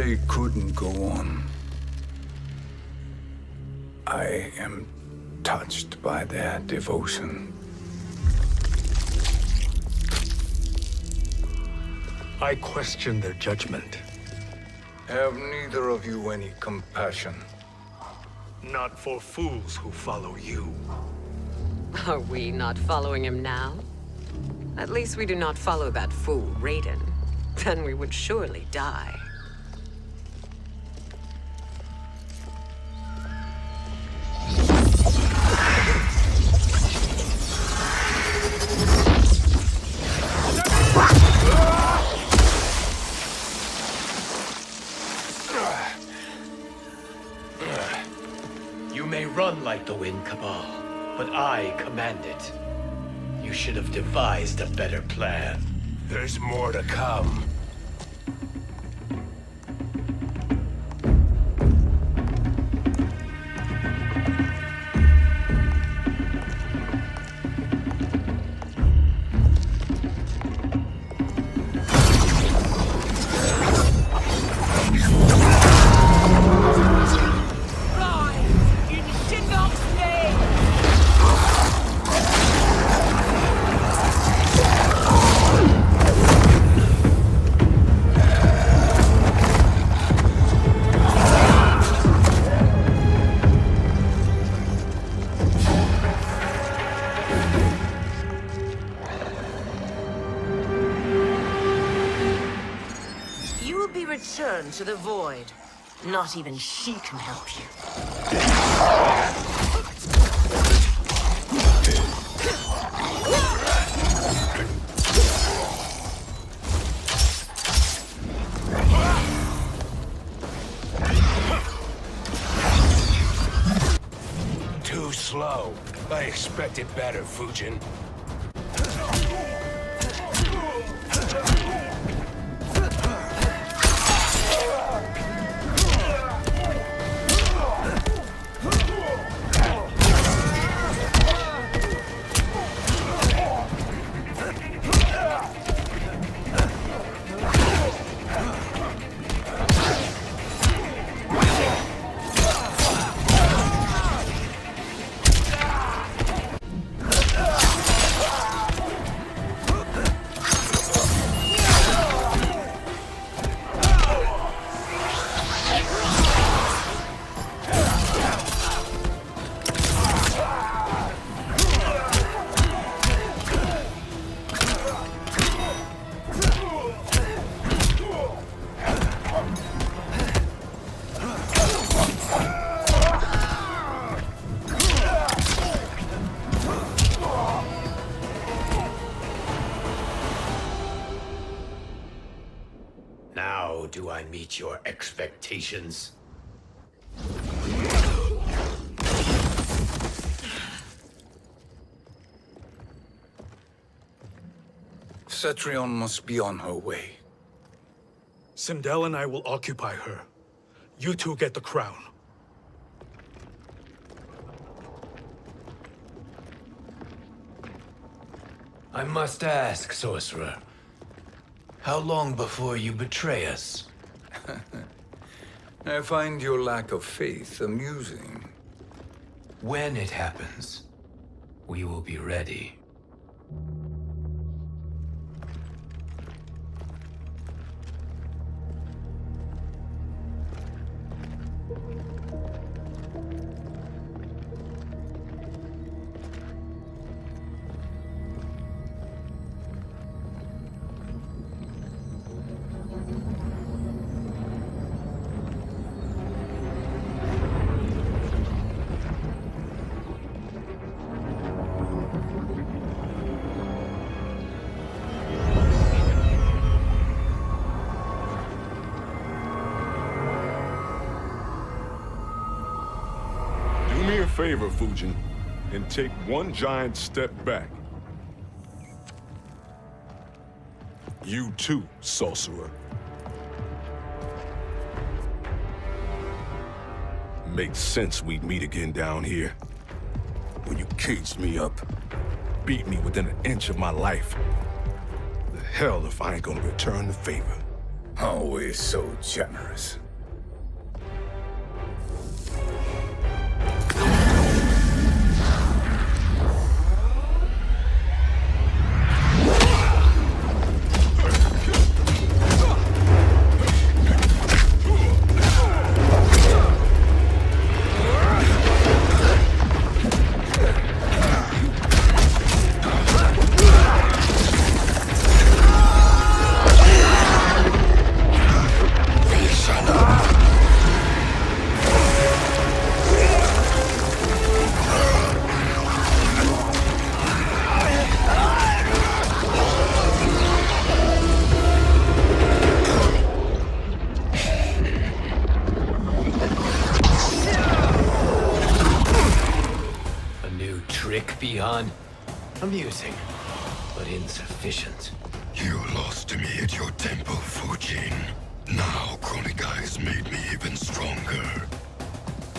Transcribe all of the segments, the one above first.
they couldn't go on. I am touched by their devotion. I question their judgment. Have neither of you any compassion? Not for fools who follow you. Are we not following him now? At least we do not follow that fool, Raiden. Then we would surely die. You may run like the wind, Kabal, but I command it. You should have devised a better plan. There's more to come. Return to the void. Not even she can help you. Too slow. I expected better, Fujin. Now do I meet your expectations? Cetrion must be on her way. Sindel and I will occupy her. You two get the crown. I must ask, sorcerer. How long before you betray us? I find your lack of faith amusing. When it happens, we will be ready. Favor, Fujin, and take one giant step back. You too, sorcerer. Makes sense we'd meet again down here. When you caged me up, beat me within an inch of my life. The hell if I ain't gonna return the favor. Always so generous. Beyond amusing, but insufficient. You lost to me at your temple, Fujin. Now Kronika has made me even stronger.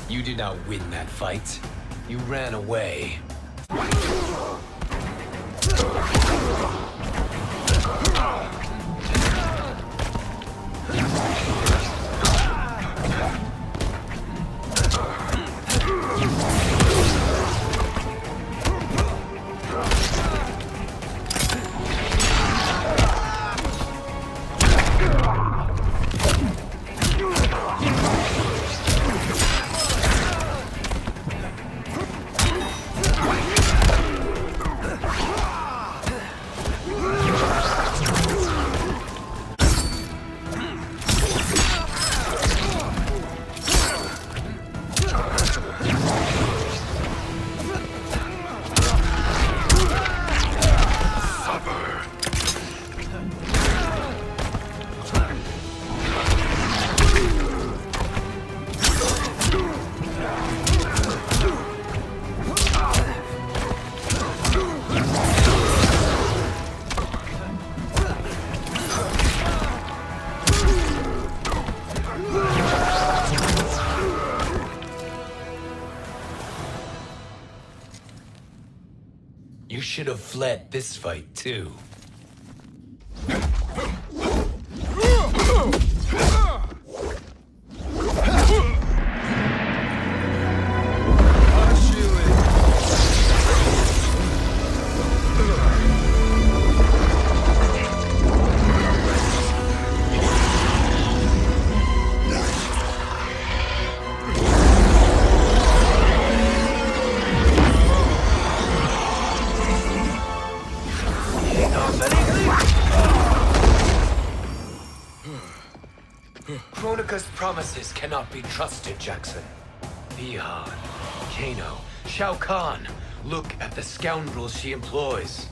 You did not win that fight. You ran away. You should have fled this fight, too. Kronika's promises cannot be trusted, Jackson. Bihan, Kano, Shao Kahn. Look at the scoundrels she employs.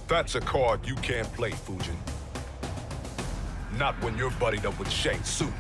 That's a card you can't play, Fujin. Not when you're buddied up with Shang Tsung.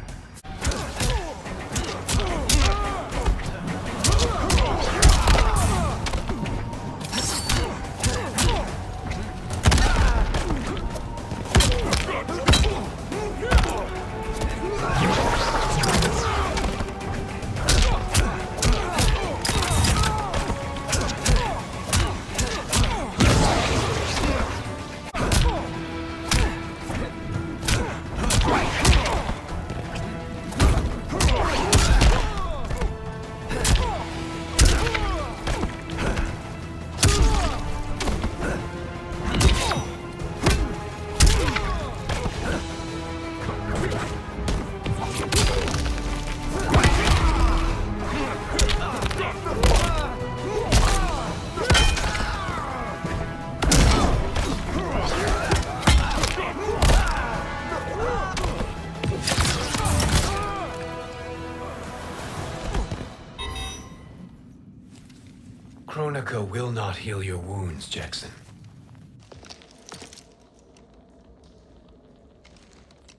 Kronika will not heal your wounds, Jackson.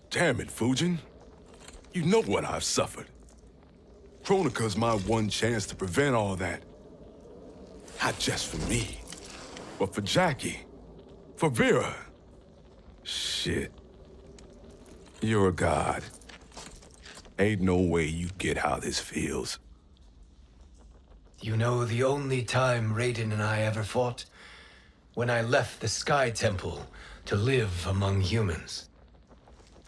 Damn it, Fujin. You know what I've suffered. Kronika's my one chance to prevent all that. Not just for me, but for Jacqui, for Vera. Shit. You're a god. Ain't no way you get how this feels. You know the only time Raiden and I ever fought? When I left the Sky Temple to live among humans.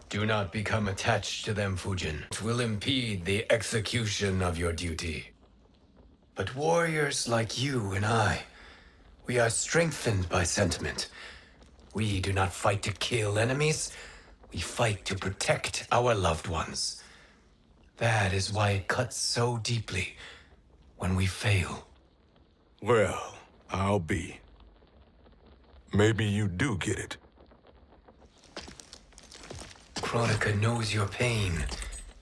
Do not become attached to them, Fujin. It will impede the execution of your duty. But warriors like you and I, we are strengthened by sentiment. We do not fight to kill enemies. We fight to protect our loved ones. That is why it cuts so deeply when we fail. Well, I'll be. Maybe you do get it. Kronika knows your pain.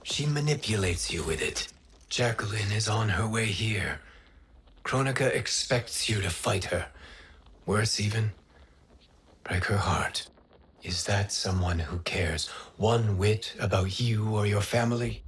She manipulates you with it. Jacqueline is on her way here. Kronika expects you to fight her. Worse even, break her heart. Is that someone who cares one whit about you or your family?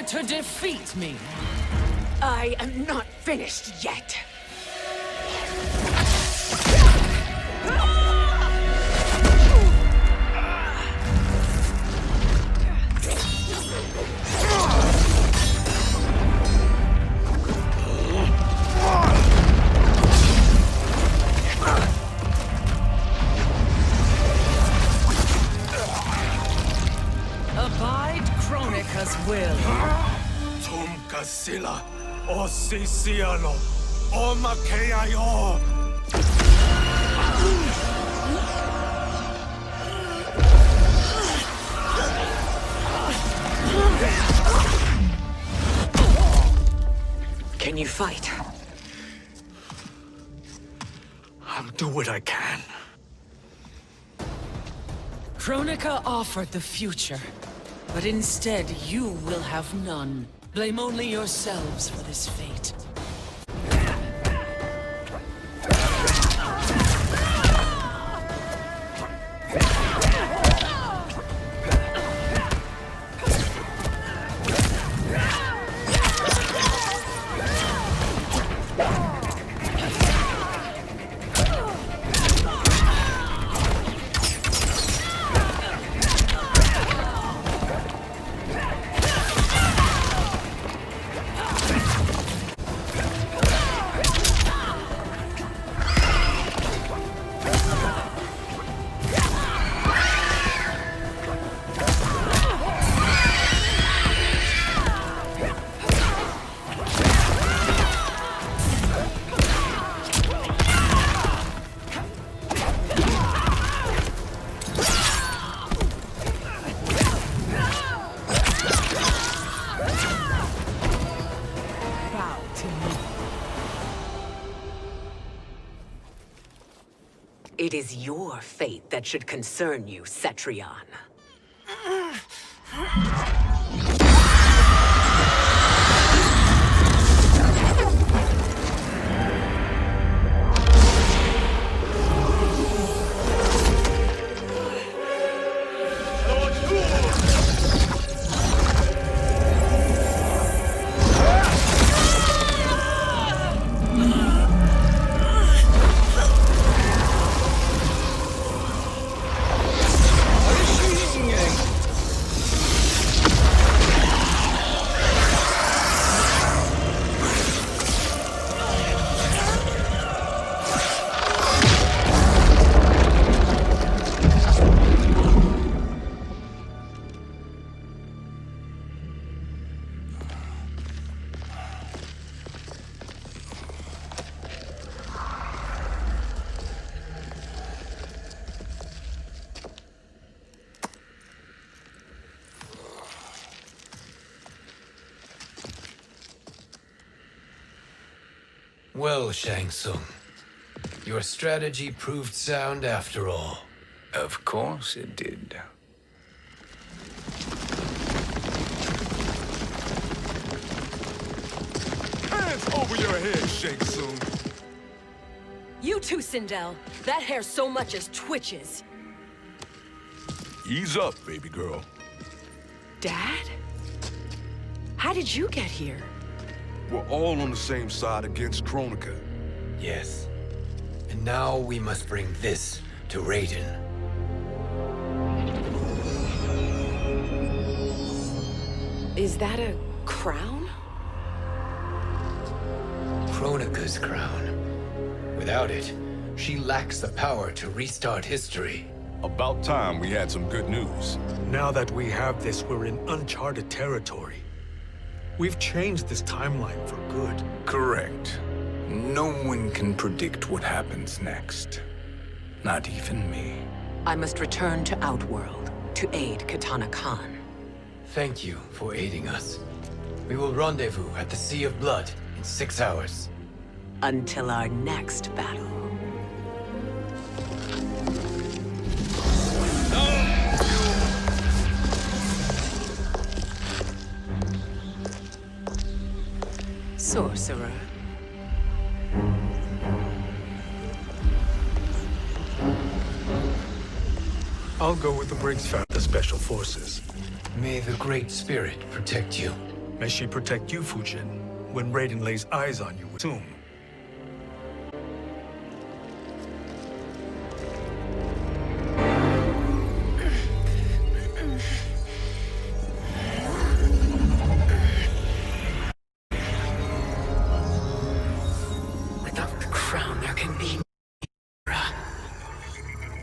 To defeat me. I am not finished yet. Abide Kronika's will. Sila, o Sisialo, o Makeayo. Can you fight? I'll do what I can. Kronika offered the future, but instead you will have none. Blame only yourselves for this fate. It is your fate that should concern you, Cetrion. Well, Shang Tsung, your strategy proved sound after all. Of course it did. Hands Over your head, Shang Tsung. You too, Sindel. That hair so much as twitches. Ease up, baby girl. Dad? How did you get here? We're all on the same side against Kronika. Yes. And now we must bring this to Raiden. Is that a crown? Kronika's crown. Without it, she lacks the power to restart history. About time we had some good news. Now that we have this, we're in uncharted territory. We've changed this timeline for good. Correct. No one can predict what happens next. Not even me. I must return to Outworld to aid Katana Khan. Thank you for aiding us. We will rendezvous at the Sea of Blood in 6 hours. Until our next battle. Sorcerer. I'll go with the Briggs family, the Special Forces. May the Great Spirit protect you. May she protect you, Fujin, when Raiden lays eyes on you soon. Without the crown, there can be no era.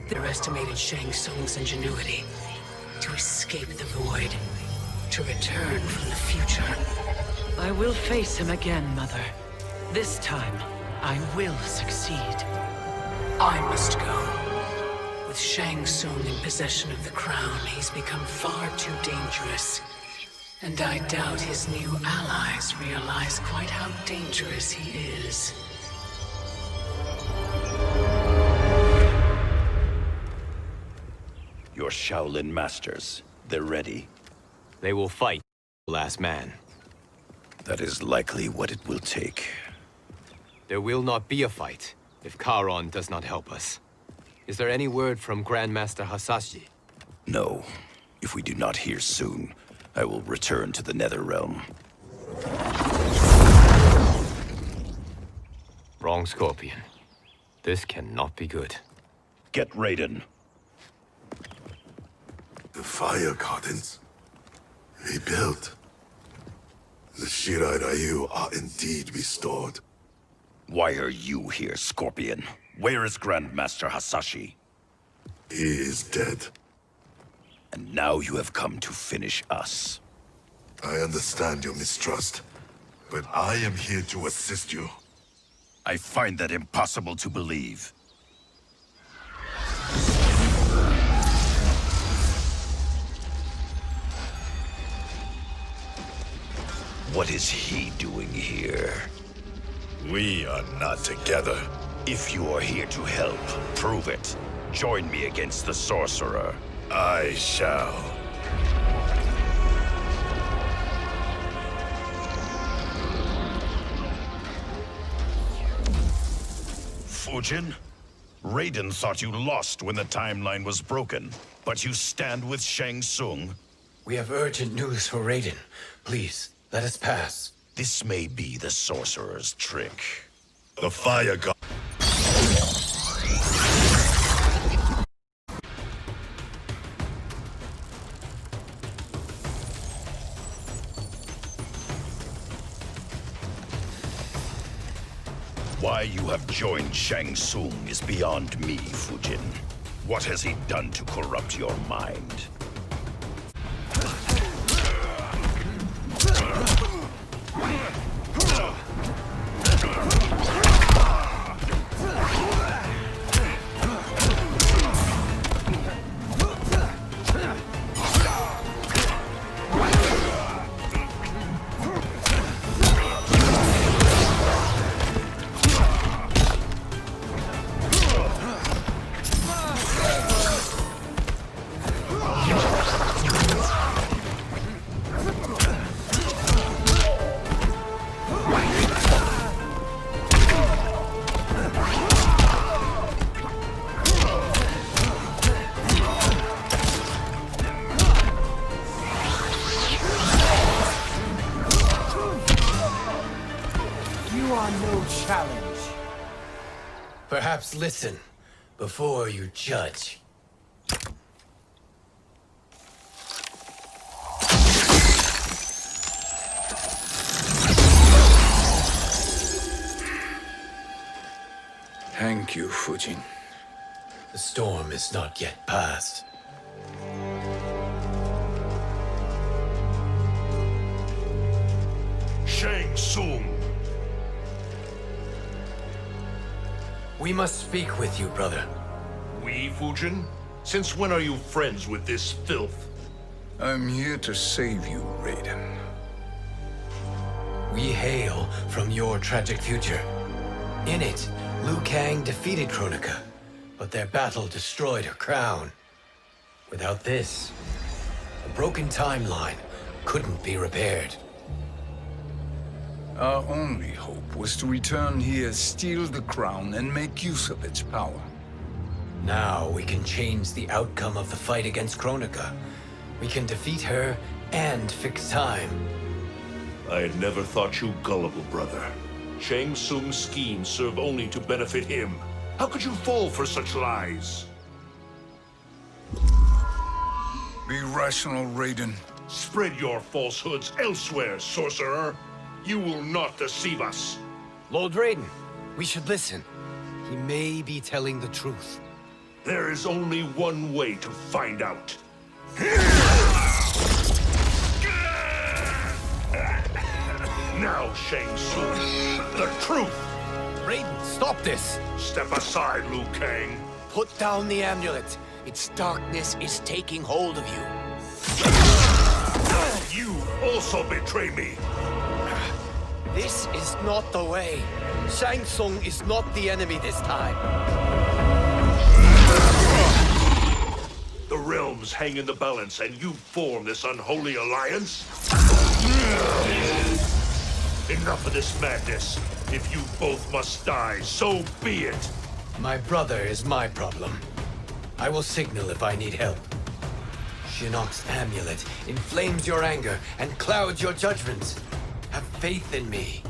They estimated Shang Tsung's ingenuity to escape the void, to return from the future. I will face him again, Mother. This time, I will succeed. I must go. With Shang Tsung in possession of the crown, he's become far too dangerous. And I doubt his new allies realize quite how dangerous he is. Your Shaolin masters, they're ready. They will fight the last man. That is likely what it will take. There will not be a fight if Charon does not help us. Is there any word from Grandmaster Hasashi? No. If we do not hear soon, I will return to the Netherrealm. Wrong, Scorpion. This cannot be good. Get Raiden. The fire gardens. Rebuilt. The Shirai Ryu are indeed restored. Why are you here, Scorpion? Where is Grandmaster Hasashi? He is dead. And now you have come to finish us. I understand your mistrust, but I am here to assist you. I find that impossible to believe. What is he doing here? We are not together. If you are here to help, prove it. Join me against the sorcerer. I shall. Fujin? Raiden thought you lost when the timeline was broken, but you stand with Shang Tsung. We have urgent news for Raiden. Please, let us pass. This may be the sorcerer's trick. The fire god. Why you have joined Shang Tsung is beyond me, Fujin. What has he done to corrupt your mind? challenge. Perhaps listen before you judge. Thank you, Fujin. The storm is not yet past. Shang Tsung! We must speak with you, brother. We, Fujin? Since when are you friends with this filth? I'm here to save you, Raiden. We hail from your tragic future. In it, Liu Kang defeated Kronika, but their battle destroyed her crown. Without this, a broken timeline couldn't be repaired. Our only hope was to return here, steal the crown, and make use of its power. Now we can change the outcome of the fight against Kronika. We can defeat her and fix time. I had never thought you gullible, brother. Shang Tsung's schemes serve only to benefit him. How could you fall for such lies? Be rational, Raiden. Spread your falsehoods elsewhere, sorcerer. You will not deceive us. Lord Raiden, we should listen. He may be telling the truth. There is only one way to find out. Now, Shang Tsung, the truth! Raiden, stop this! Step aside, Liu Kang. Put down the amulet. Its darkness is taking hold of you. You also betray me. This is not the way. Shang Tsung is not the enemy this time. The realms hang in the balance, and you form this unholy alliance? Enough of this madness. If you both must die, so be it. My brother is my problem. I will signal if I need help. Shinnok's amulet inflames your anger and clouds your judgments. Have faith in me.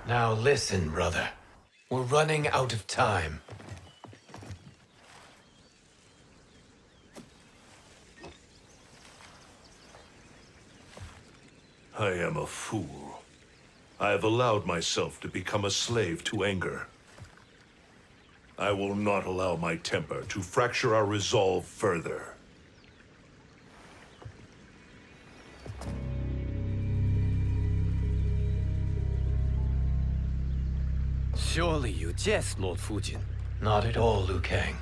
Now listen, brother. We're running out of time. I am a fool. I have allowed myself to become a slave to anger. I will not allow my temper to fracture our resolve further. Surely you jest, Lord Fujin. Not at all, Liu Kang.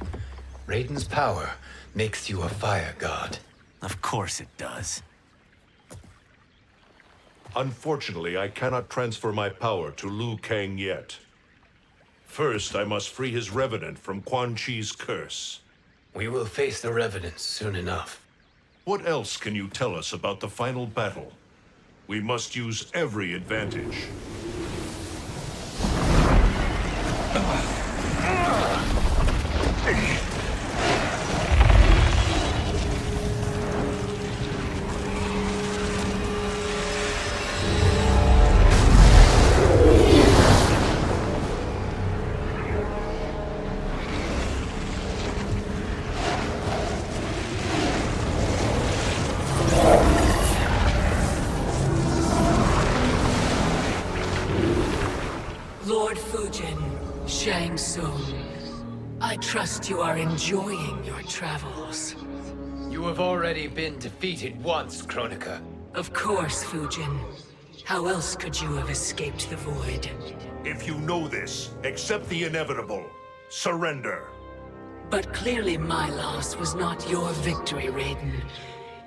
Raiden's power makes you a fire god. Of course it does. Unfortunately, I cannot transfer my power to Liu Kang yet. First, I must free his revenant from Quan Chi's curse. We will face the revenants soon enough. What else can you tell us about the final battle? We must use every advantage. Shang Tsung. I trust you are enjoying your travels. You have already been defeated once, Kronika. Of course, Fujin. How else could you have escaped the void? If you know this, accept the inevitable. Surrender. But clearly my loss was not your victory, Raiden.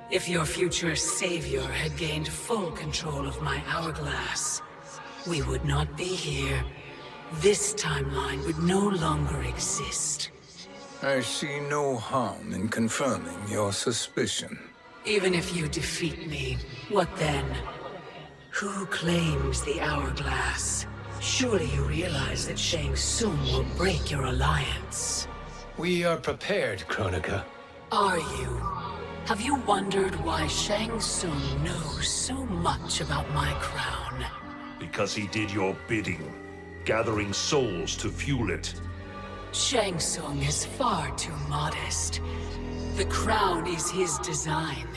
If your future savior had gained full control of my hourglass, we would not be here. This timeline would no longer exist. I see no harm in confirming your suspicion. Even if you defeat me, what then? Who claims the hourglass? Surely you realize that Shang Tsung will break your alliance. We are prepared, Kronika. Are you? Have you wondered why Shang Tsung knows so much about my crown? Because he did your bidding, gathering souls to fuel it. Shang Tsung is far too modest. The crown is his design.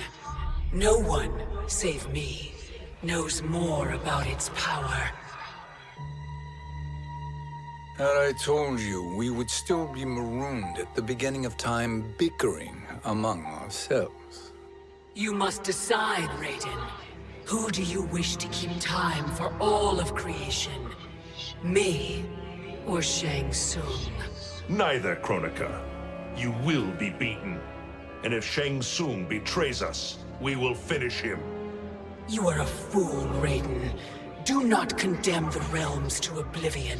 No one, save me, knows more about its power. Had I told you, we would still be marooned at the beginning of time, bickering among ourselves. You must decide, Raiden. Who do you wish to keep time for all of creation? Me or Shang Tsung? Neither, Kronika. You will be beaten. And if Shang Tsung betrays us, we will finish him. You are a fool, Raiden. Do not condemn the realms to oblivion.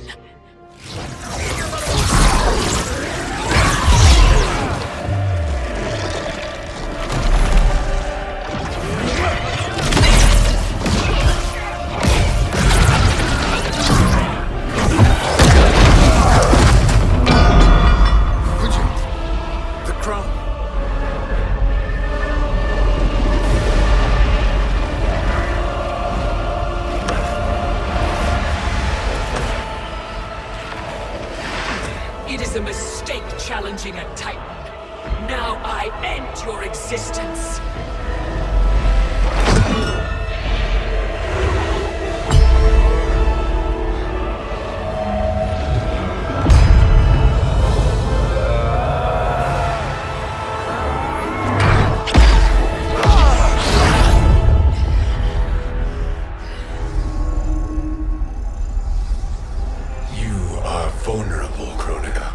Challenging a Titan. Now I end your existence. You are vulnerable, Kronika.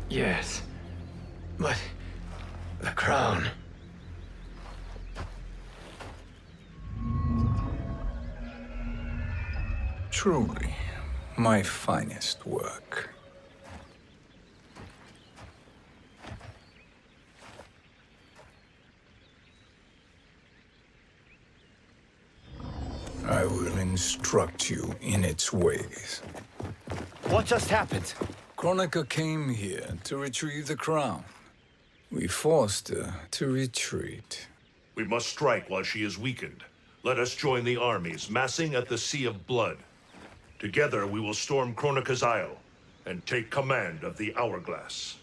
Yes. But the crown. Truly, my finest work. I will instruct you in its ways. What just happened? Kronika came here to retrieve the crown. We forced her to retreat. We must strike while she is weakened. Let us join the armies massing at the Sea of Blood. Together we will storm Kronika's Isle and take command of the Hourglass.